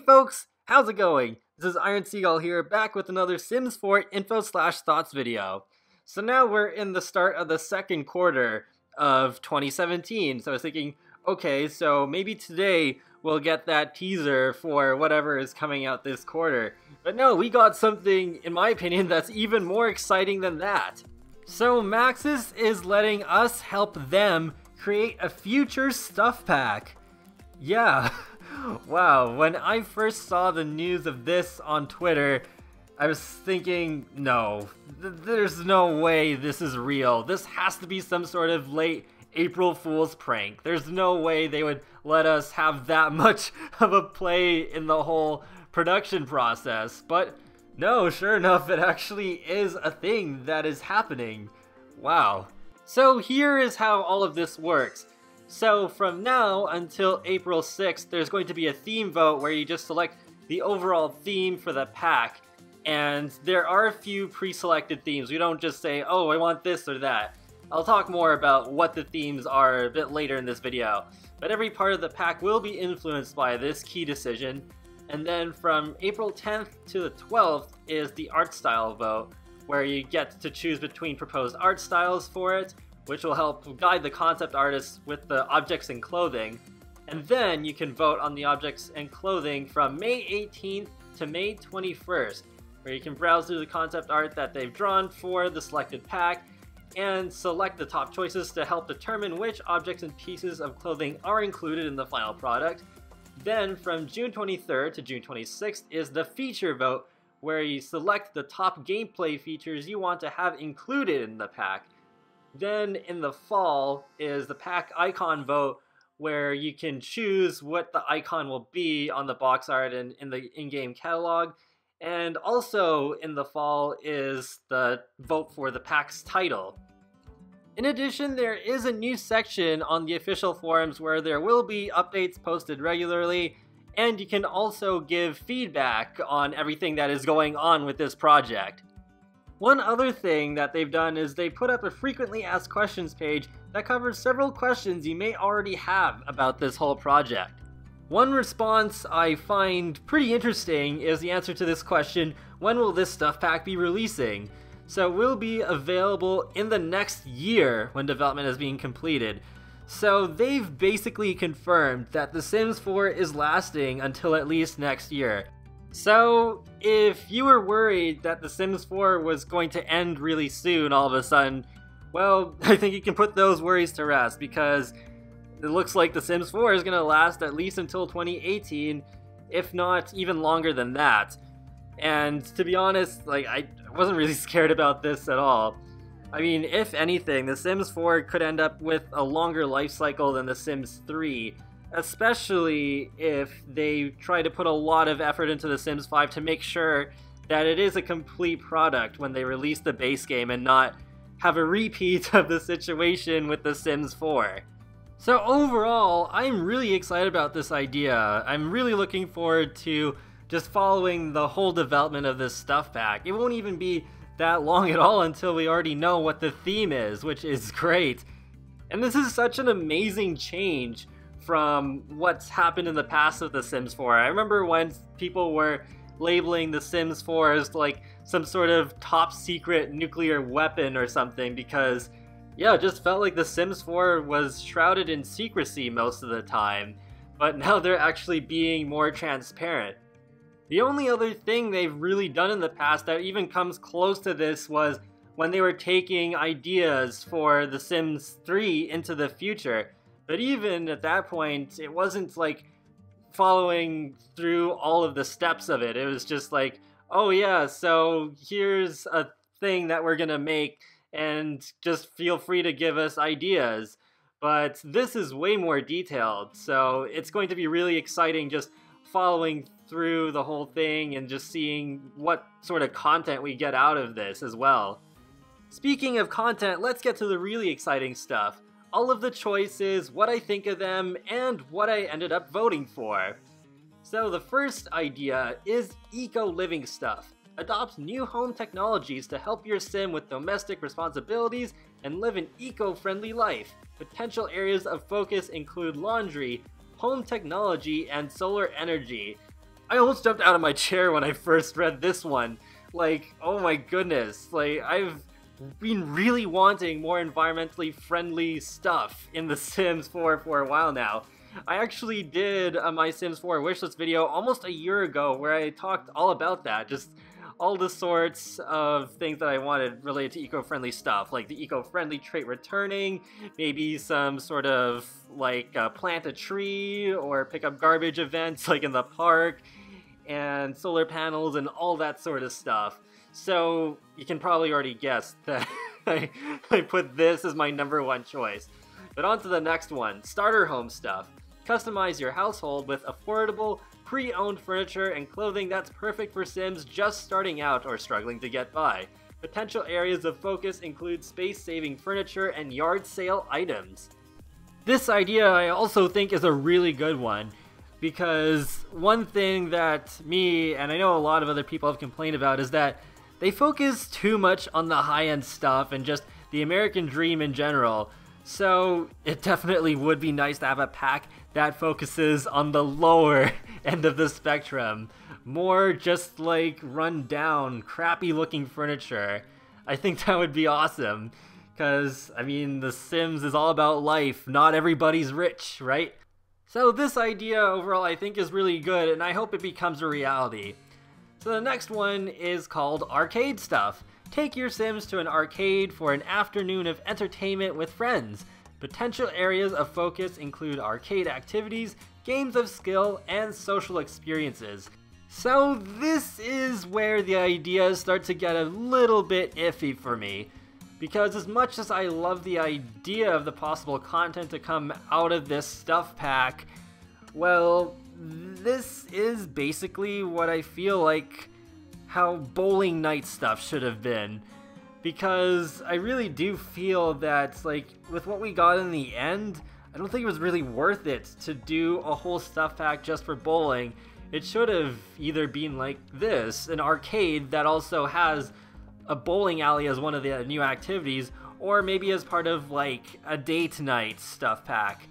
folks, how's it going? This is Iron Seagull here, back with another Sims 4 info/thoughts video. So now we're in the start of the second quarter of 2017, so I was thinking, okay, so maybe today we'll get that teaser for whatever is coming out this quarter. But no, we got something, in my opinion, that's even more exciting than that. So Maxis is letting us help them create a future stuff pack. Yeah. Wow, when I first saw the news of this on Twitter, I was thinking, no, there's no way this is real. This has to be some sort of late April Fool's prank. There's no way they would let us have that much of a play in the whole production process. But no, sure enough, it actually is a thing that is happening. Wow. So here is how all of this works. So from now until April 6th, there's going to be a theme vote where you just select the overall theme for the pack. And there are a few pre-selected themes. We don't just say, oh, I want this or that. I'll talk more about what the themes are a bit later in this video. But every part of the pack will be influenced by this key decision. And then from April 10th to the 12th is the art style vote, where you get to choose between proposed art styles for it, which will help guide the concept artists with the objects and clothing. And then you can vote on the objects and clothing from May 18th to May 21st, where you can browse through the concept art that they've drawn for the selected pack and select the top choices to help determine which objects and pieces of clothing are included in the final product. Then from June 23rd to June 26th is the feature vote, where you select the top gameplay features you want to have included in the pack. Then in the fall is the pack icon vote, where you can choose what the icon will be on the box art and in the in-game catalog. And also in the fall is the vote for the pack's title. In addition, there is a new section on the official forums where there will be updates posted regularly, and you can also give feedback on everything that is going on with this project. One other thing that they've done is they put up a frequently asked questions page that covers several questions you may already have about this whole project. One response I find pretty interesting is the answer to this question: when will this stuff pack be releasing? So it will be available in the next year when development is being completed. So they've basically confirmed that The Sims 4 is lasting until at least next year. So if you were worried that The Sims 4 was going to end really soon all of a sudden, well, I think you can put those worries to rest, because it looks like The Sims 4 is going to last at least until 2018, if not even longer than that. And to be honest, I wasn't really scared about this at all. I mean, if anything, The Sims 4 could end up with a longer life cycle than The Sims 3, especially if they try to put a lot of effort into The Sims 5 to make sure that it is a complete product when they release the base game and not have a repeat of the situation with The Sims 4. So overall, I'm really excited about this idea. I'm really looking forward to just following the whole development of this stuff pack. It won't even be that long at all until we already know what the theme is, which is great. And this is such an amazing change from what's happened in the past with The Sims 4. I remember when people were labeling The Sims 4 as like some sort of top secret nuclear weapon or something, because yeah, it just felt like The Sims 4 was shrouded in secrecy most of the time. But now they're actually being more transparent. The only other thing they've really done in the past that even comes close to this was when they were taking ideas for The Sims 3 into the future. But even at that point, it wasn't like following through all of the steps of it. It was just like, oh yeah, so here's a thing that we're gonna make, and just feel free to give us ideas. But this is way more detailed, so it's going to be really exciting just following through the whole thing and just seeing what sort of content we get out of this as well. Speaking of content, let's get to the really exciting stuff. All of the choices, what I think of them, and what I ended up voting for. So the first idea is eco-living stuff. Adopt new home technologies to help your sim with domestic responsibilities and live an eco-friendly life. Potential areas of focus include laundry, home technology, and solar energy. I almost jumped out of my chair when I first read this one. Like, oh my goodness, like, I've been really wanting more environmentally friendly stuff in The Sims 4 for a while now. I actually did my Sims 4 wishlist video almost a year ago where I talked all about that, just all the sorts of things that I wanted related to eco-friendly stuff, like the eco-friendly trait returning, maybe some sort of, like, plant a tree or pick up garbage events like in the park, and solar panels and all that sort of stuff. So you can probably already guess that I put this as my #1 choice. But on to the next one, starter home stuff. Customize your household with affordable, pre-owned furniture and clothing that's perfect for Sims just starting out or struggling to get by. Potential areas of focus include space-saving furniture and yard sale items. This idea I also think is a really good one, because one thing that me, and I know a lot of other people have complained about, is that they focus too much on the high-end stuff and just the American dream in general. So it definitely would be nice to have a pack that focuses on the lower end of the spectrum. More just like run down, crappy looking furniture. I think that would be awesome. Because, I mean, The Sims is all about life. Not everybody's rich, right? So this idea overall I think is really good, and I hope it becomes a reality. So the next one is called arcade stuff. Take your Sims to an arcade for an afternoon of entertainment with friends. Potential areas of focus include arcade activities, games of skill, and social experiences. So this is where the ideas start to get a little bit iffy for me. Because as much as I love the idea of the possible content to come out of this stuff pack, well, this is basically what I feel like how bowling night stuff should have been. Because I really do feel that, like, with what we got in the end, I don't think it was really worth it to do a whole stuff pack just for bowling. It should have either been like this, an arcade that also has a bowling alley as one of the new activities, or maybe as part of, like, a date night stuff pack.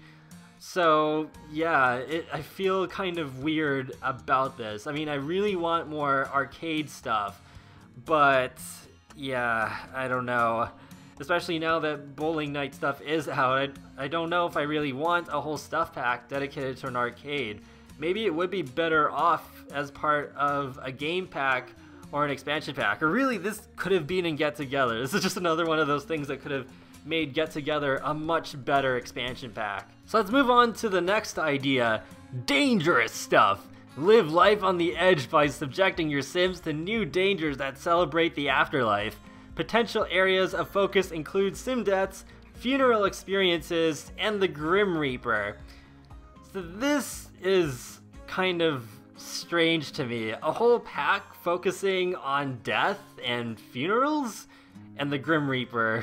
So, yeah, I feel kind of weird about this. I mean, I really want more arcade stuff, but yeah, I don't know. Especially now that bowling night stuff is out, I don't know if I really want a whole stuff pack dedicated to an arcade. Maybe it would be better off as part of a game pack or an expansion pack. Or really, this could have been in Get Together. This is just another one of those things that could have made Get Together a much better expansion pack. So let's move on to the next idea, dangerous stuff. Live life on the edge by subjecting your Sims to new dangers that celebrate the afterlife. Potential areas of focus include sim deaths, funeral experiences, and the Grim Reaper. So this is kind of strange to me. A whole pack focusing on death and funerals? And the Grim Reaper.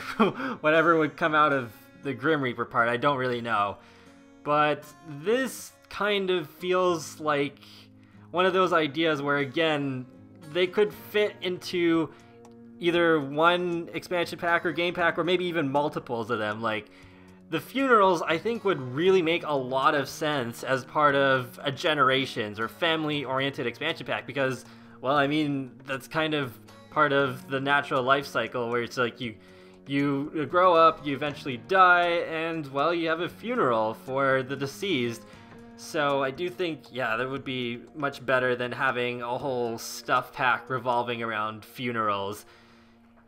Whatever would come out of the Grim Reaper part, I don't really know. But this kind of feels like one of those ideas where, again, they could fit into either one expansion pack or game pack, or maybe even multiples of them. Like, the funerals, I think, would really make a lot of sense as part of a Generations or family-oriented expansion pack, because, well, I mean, that's kind of part of the natural life cycle where it's like you grow up, you eventually die, and, well, you have a funeral for the deceased. So I do think, yeah, that would be much better than having a whole stuff pack revolving around funerals.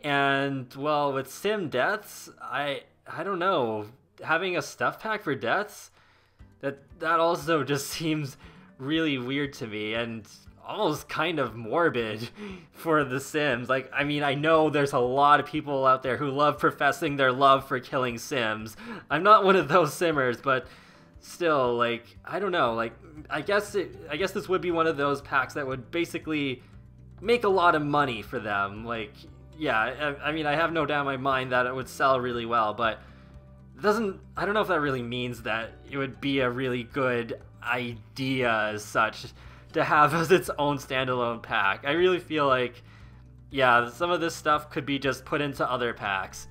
And, well, with sim deaths, I don't know, having a stuff pack for deaths, that also just seems really weird to me, and almost kind of morbid for The Sims. Like, I mean, I know there's a lot of people out there who love professing their love for killing Sims. I'm not one of those Simmers, but still, like, I don't know, like, I guess this would be one of those packs that would basically make a lot of money for them. Like, yeah, I mean, I have no doubt in my mind that it would sell really well, but I don't know if that really means that it would be a really good idea as such to have as its own standalone pack. I really feel like, yeah, some of this stuff could be just put into other packs.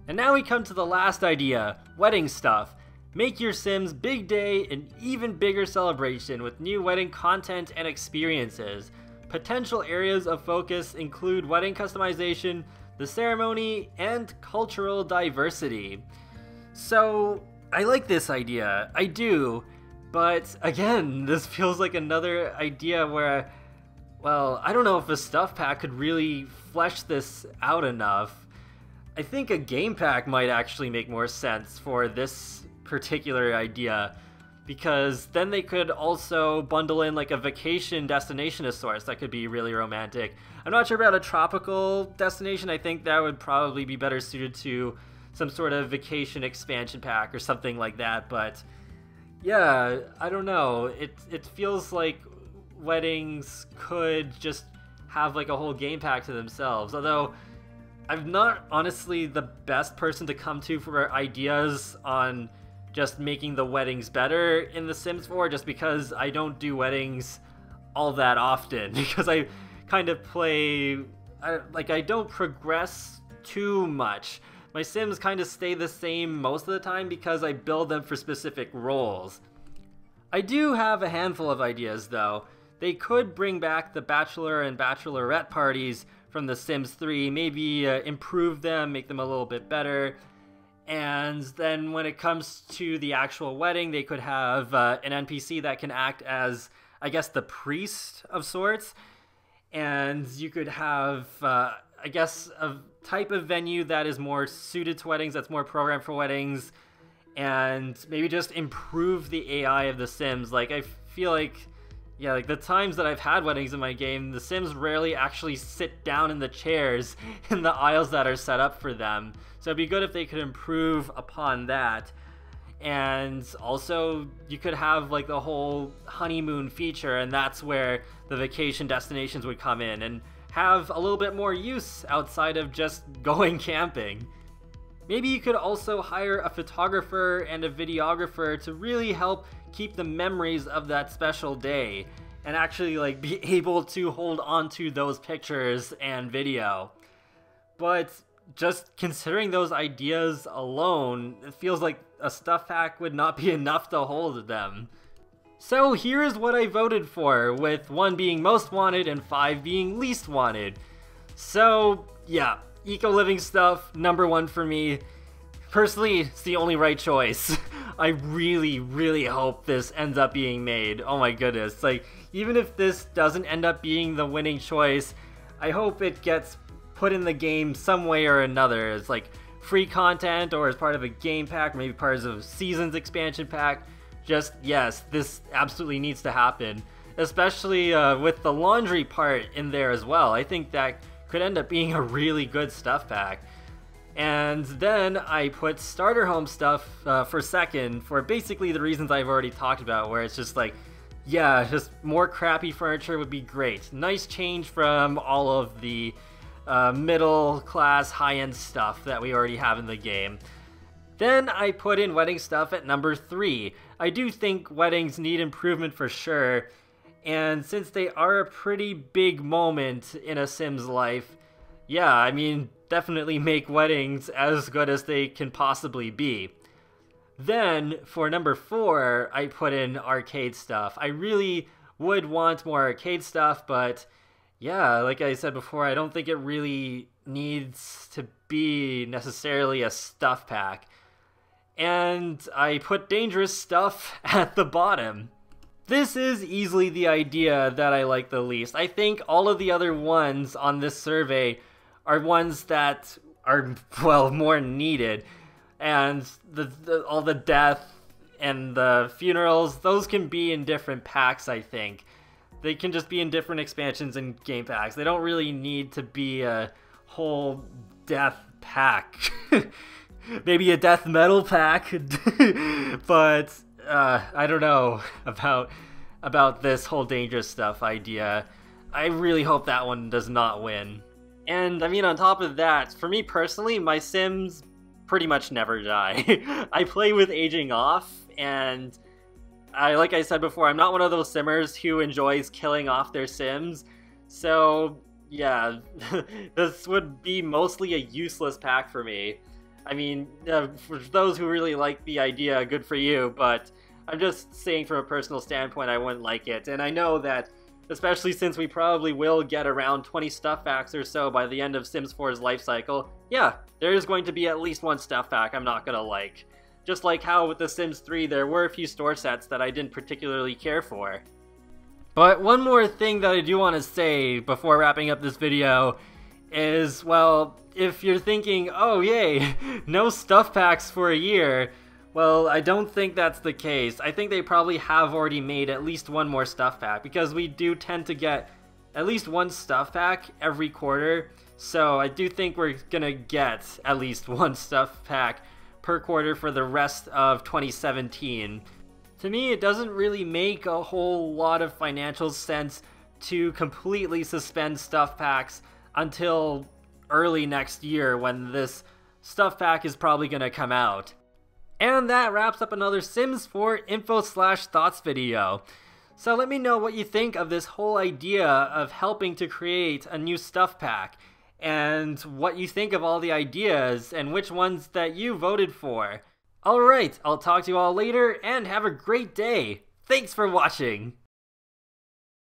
And now we come to the last idea, wedding stuff. Make your Sims Big Day an even bigger celebration with new wedding content and experiences. Potential areas of focus include wedding customization, the ceremony, and cultural diversity. So, I like this idea, I do, but again, this feels like another idea where, well, I don't know if a stuff pack could really flesh this out enough. I think a game pack might actually make more sense for this particular idea, because then they could also bundle in like a vacation destination of sorts that could be really romantic. I'm not sure about a tropical destination. I think that would probably be better suited to some sort of vacation expansion pack or something like that, but yeah, I don't know. It feels like weddings could just have like a whole game pack to themselves, although I'm not honestly the best person to come to for ideas on just making the weddings better in The Sims 4, just because I don't do weddings all that often, because I kind of play, I don't progress too much. My Sims kind of stay the same most of the time because I build them for specific roles. I do have a handful of ideas though. They could bring back the bachelor and bachelorette parties from The Sims 3, maybe improve them, make them a little bit better. And then when it comes to the actual wedding, they could have an NPC that can act as, I guess, the priest of sorts. And you could have, I guess, a type of venue that is more suited to weddings, that's more programmed for weddings. And maybe just improve the AI of The Sims. Like, I feel like, yeah, like the times that I've had weddings in my game, The Sims rarely actually sit down in the chairs in the aisles that are set up for them. So it'd be good if they could improve upon that. And also, you could have like the whole honeymoon feature, and that's where the vacation destinations would come in, and have a little bit more use outside of just going camping. Maybe you could also hire a photographer and a videographer to really help keep the memories of that special day, and actually like be able to hold on to those pictures and video. But just considering those ideas alone, it feels like a stuff pack would not be enough to hold them. So here's what I voted for, with 1 being most wanted and 5 being least wanted. So yeah, eco-living stuff, number 1 for me. Personally, it's the only right choice. I really, really hope this ends up being made. Oh my goodness, like, even if this doesn't end up being the winning choice, I hope it gets put in the game some way or another. It's like free content, or as part of a game pack, maybe part of a seasons expansion pack. Just, yes, this absolutely needs to happen. Especially with the laundry part in there as well. I think that could end up being a really good stuff pack. And then I put starter home stuff for second, for basically the reasons I've already talked about, where it's just like, yeah, just more crappy furniture would be great. Nice change from all of the middle class high-end stuff that we already have in the game. Then I put in wedding stuff at number 3. I do think weddings need improvement for sure, and since they are a pretty big moment in a Sim's life, yeah, I mean, definitely make weddings as good as they can possibly be. Then, for number 4, I put in arcade stuff. I really would want more arcade stuff, but yeah, like I said before, I don't think it really needs to be necessarily a stuff pack. And I put dangerous stuff at the bottom. This is easily the idea that I like the least. I think all of the other ones on this survey are ones that are, well, more needed. And all the death and the funerals, those can be in different packs, I think. They can just be in different expansions and game packs. They don't really need to be a whole death pack. Maybe a death metal pack. But I don't know about this whole dangerous stuff idea. I really hope that one does not win. And I mean, on top of that, for me personally, my Sims pretty much never die. I play with aging off, and like I said before, I'm not one of those simmers who enjoys killing off their Sims. So yeah, this would be mostly a useless pack for me. I mean, for those who really like the idea, good for you, but I'm just saying from a personal standpoint, I wouldn't like it. And I know that, especially since we probably will get around 20 stuff packs or so by the end of Sims 4's life cycle, yeah, there is going to be at least one stuff pack I'm not gonna like. Just like how with The Sims 3 there were a few store sets that I didn't particularly care for. But one more thing that I do want to say before wrapping up this video is, well, if you're thinking, oh yay, no stuff packs for a year, well, I don't think that's the case. I think they probably have already made at least one more stuff pack, because we do tend to get at least one stuff pack every quarter, so I do think we're gonna get at least one stuff pack per quarter for the rest of 2017. To me, it doesn't really make a whole lot of financial sense to completely suspend stuff packs until early next year when this stuff pack is probably gonna come out. And that wraps up another Sims 4 info/thoughts video. So let me know what you think of this whole idea of helping to create a new stuff pack, and what you think of all the ideas, and which ones that you voted for. Alright, I'll talk to you all later, and have a great day! Thanks for watching!